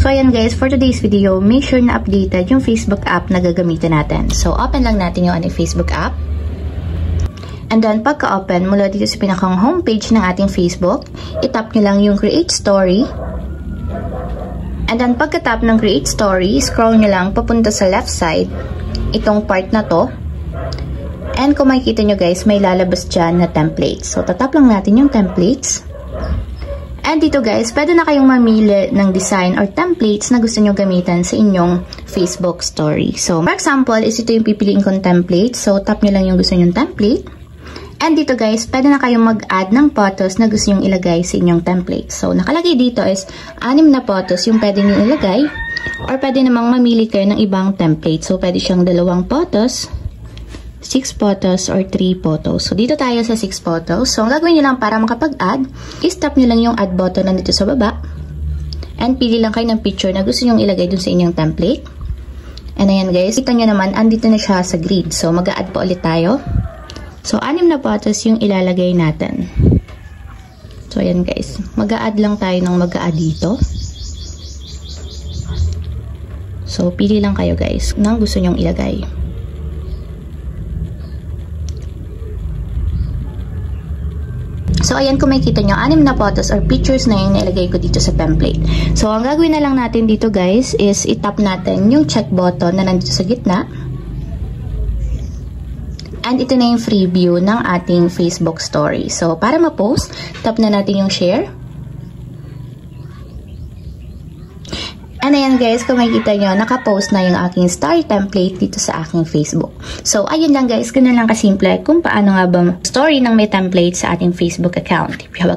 So ayan guys, for today's video, make sure na updated yung Facebook app na gagamitin natin. So open lang natin yung Facebook app. And then pagka-open, mula dito sa pinakang homepage ng ating Facebook, itap nyo lang yung Create Story. And then pagka-tap ng Create Story, scroll nyo lang papunta sa left side, itong part na to. And kung makikita nyo guys, may lalabas dyan na templates. So tatap lang natin yung templates. And dito guys, pwede na kayong mamili ng design or templates na gusto nyo gamitan sa inyong Facebook story. So, for example, is ito yung pipiliin kong template. So, tap nyo lang yung gusto nyong template. And dito guys, pwede na kayong mag-add ng photos na gusto nyong ilagay sa inyong template. So, nakalagay dito is 6 na photos yung pwede nyo ilagay. Or pwede namang mamili kayo ng ibang template. So, pwede siyang 2 photos, 6 photos, or 3 photos. So, dito tayo sa 6 photos. So, ang gagawin nyo lang para makapag-add, is tap nyo lang yung add button na dito sa baba. And pili lang kayo ng picture na gusto nyong ilagay dun sa inyong template. And ayan guys, kita nyo naman, andito na siya sa grid. So, mag-add pa ulit tayo. So, 6 na photos yung ilalagay natin. So, ayan guys, mag-add lang tayo ng mag-add dito. So, pili lang kayo guys ng gusto nyong ilagay. So, ayan kung makikita nyo, 6 na photos or pictures na yung nilagay ko dito sa template. So, ang gagawin na lang natin dito guys is itap natin yung check button na nandito sa gitna. And ito na yung free view ng ating Facebook story. So, para ma-post, tap na natin yung share. And ayan guys, kung makikita nyo, nakapost na yung aking story template dito sa aking Facebook. So, ayun lang guys, ganun lang kasimple kung paano nga ba story ng may template sa ating Facebook account. If you have a